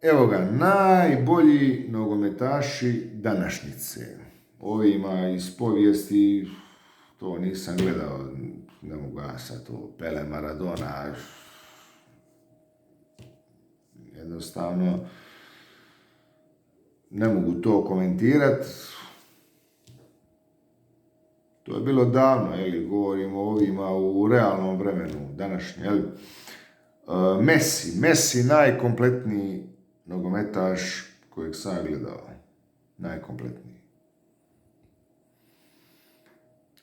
Evo ga, najbolji nogometaši današnjice. Ovima iz povijesti, to nisam gledao, ne mogu ja sad to, Pele, Maradona, jednostavno ne mogu to komentirati. To je bilo davno, govorimo o ovima u realnom vremenu, današnje, Messi, najkompletniji nogometaš kojeg sam gledao. Najkompletniji.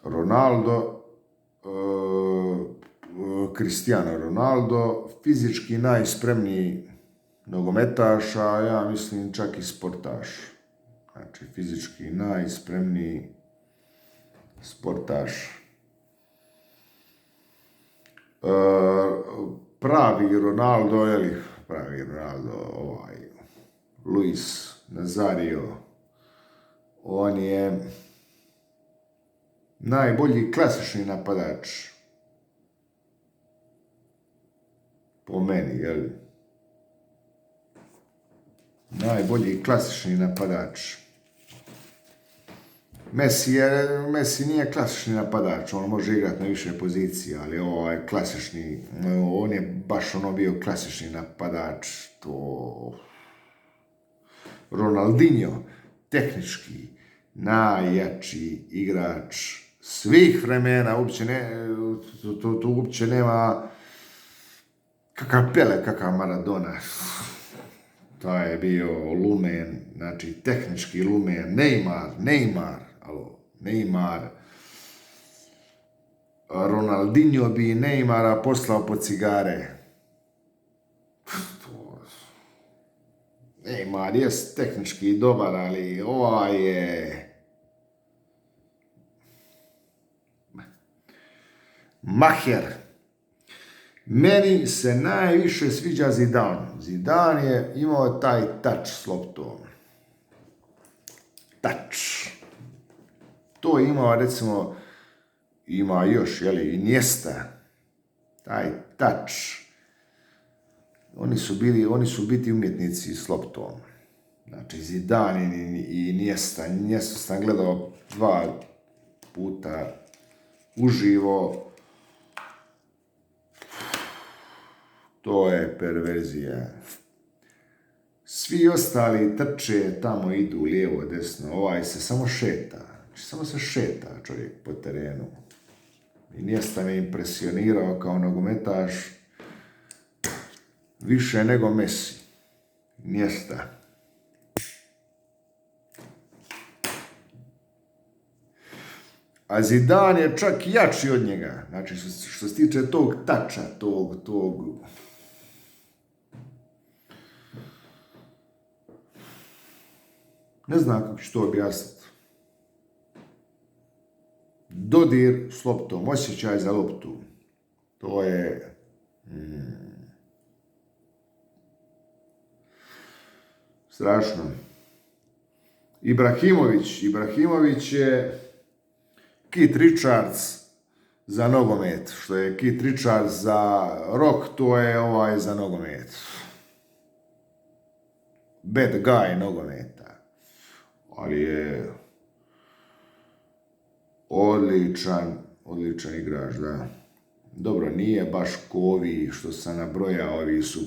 Ronaldo, Cristiano Ronaldo, fizički najspremniji nogometaš, a ja mislim čak i sportaš. Znači, fizički najspremniji sportaš. Pravi Ronaldo, Luis Nazario, on je najbolji klasični napadač. Po meni, najbolji klasični napadač. Messi nije klasični napadač, on može igrati na više pozicije, ali ovo je klasični, on je baš bio klasični napadač. To Ronaldinho, tehnički najjači igrač svih vremena, tu uopće nema kakav Pele, kakav Maradona. To je bio lumen, znači tehnički lumen. Neymar. Ronaldinho bi Neymara poslao po cigare. Neymar je tehnički dobar, ali je maher. Meni se najviše sviđa Zidane. Zidane je imao taj touch s loptom. To je imao, recimo, ima još, Iniesta. Taj touch. Oni su biti umjetnici s loptom. Znači, Zidane i Iniesta. Iniesta sam gledao 2 puta uživo. To je perverzija. Svi ostali trče, tamo idu lijevo, desno, ovaj se samo šeta. Znači, samo se šeta čovjek po terenu. Iniesta me impresionirao kao nogometaš više nego Messi. Iniesta. A Zidane je čak jači od njega. Znači, što se tiče tog tača, tog... Ne znam kako ću to objasniti. Dodir s loptom, osjećaj za loptu. To je... strašno. Ibrahimović je Keith Richards za nogomet. Što je Keith Richards za rock, to je za nogomet. Bad guy nogometa. Ali je odličan igrač, da. Dobro, nije baš ko ovi što sam nabrojao, ovi su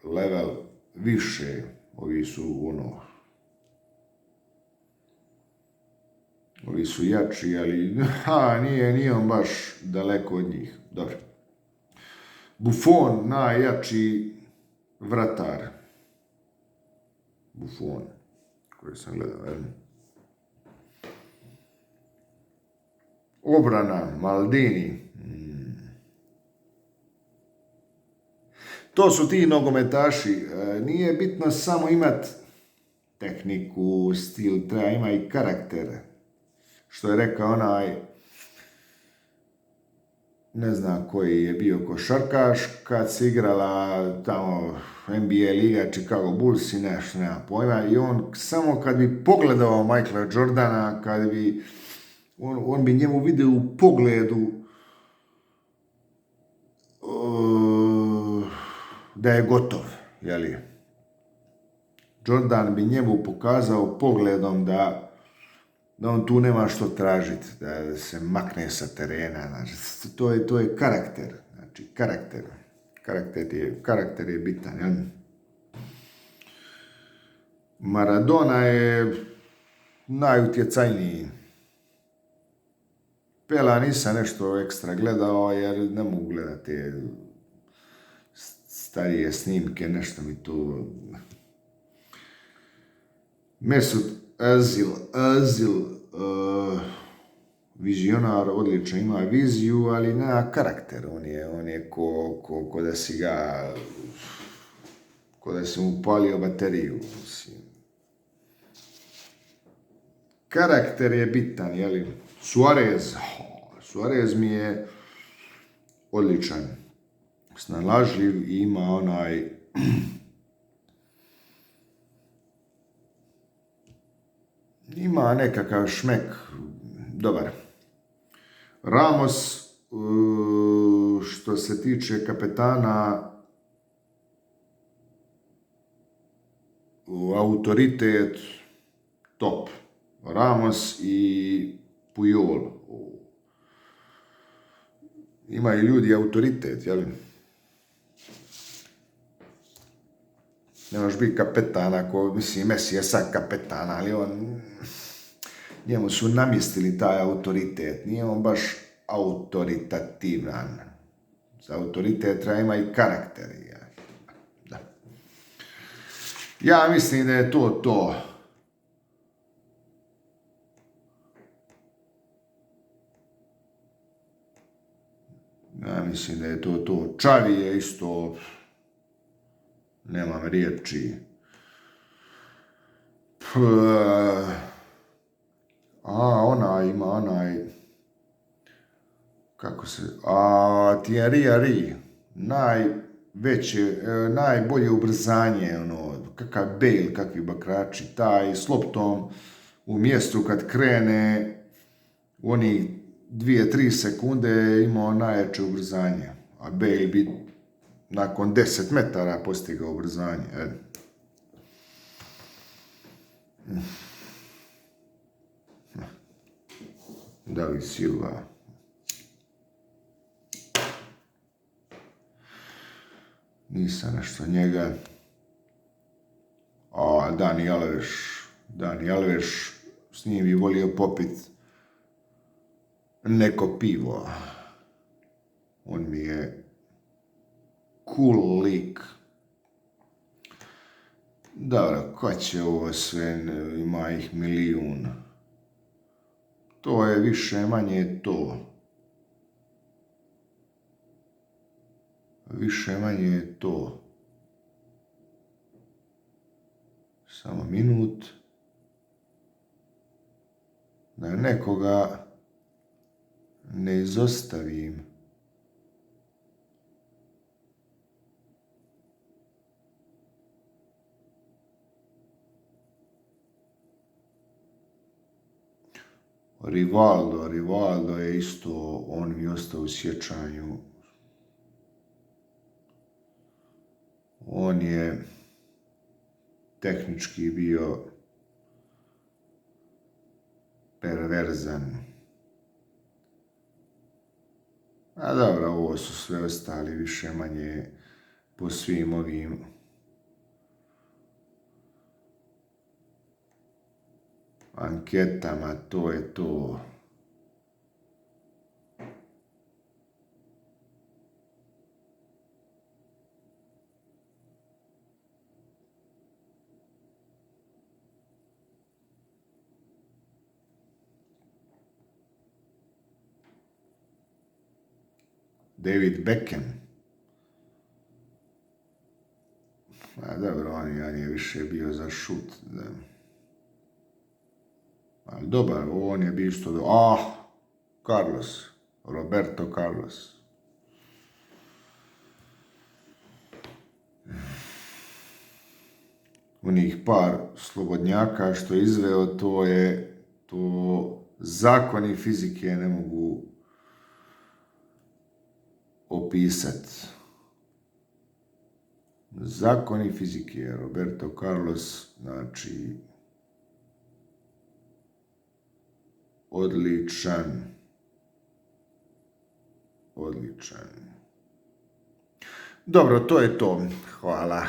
level više, ovi su ovi su jači, ali nije on baš daleko od njih. Dobro. Buffon, najjači vratar. Buffon, koji sam gledao, Obrana, Maldini. To su ti nogometaši. Nije bitno samo imati tehniku, stil, treba ima i karakter. Što je rekao ne znam koji je bio košarkaš, kad se igrala tamo NBA liga, Chicago Bulls i nešto, nema pojma, i on samo kad bi pogledao Michaela Jordana, on bi njemu vidio u pogledu da je gotov, Jordan bi njemu pokazao pogledom da on tu nema što tražiti, da se makne sa terena. Znači, to je karakter. Znači, karakter je bitan. Jel? Maradona je najutjecajniji. Pela nisam nešto ekstra gledao, jer ne mogu gledati starije snimke, nešto mi tu... Mesut Özil, vizionar, odlično ima viziju, ali nema karakter. On je ko da si ga... ko da si mu palio bateriju. Karakter je bitan, jeli? Suarez mi je odličan. Snalažljiv i ima onaj... ima nekakav šmek, dobar. Ramos, što se tiče kapetana, autoritet, top. Ramos i Puyol. Imaju ljudi autoritet, jel? Ne možeš biti kapetan ako, mislim, Messi je sad kapetan, ali njemu su namjestili taj autoritet. Nije on baš autoritativan. Za autoritet treba ima i karakter. Da. Ja mislim da je to. Ja mislim da je to. Čavi je isto... nemam riječi. Ima onaj... kako se... Thierry Henry. Najbolje ubrzanje, kakav Bale, kakvi bakrači. Taj s loptom u mjestu kad krene, oni 2-3 sekunde imao najjače ubrzanje. A Bale bi nakon 10 metara postigao ubrzanje. David Silva. Nisam nešto njega. Dani Alves, s njim bi volio popit neko pivo. On mi je cool lik. Dobro, ko će ovo sve, ima ih milijun. To je više manje to. Više manje to. Samo minut. Da nekoga ne izostavim. Rivaldo je isto, on mi ostao u sjećanju. On je tehnički bio perverzan. A dobro, ovo su sve ostali više manje po svim ovim anketama, to je to. David Beckham. A dobro, on je više bio za šut. Da. Ali dobar, on je bio isto... Roberto Carlos. Onih par slobodnjaka što je izveo, to zakoni fizike ne mogu opisati. Zakoni fizike, Roberto Carlos, znači, odličan. Dobro, to je to. Hvala.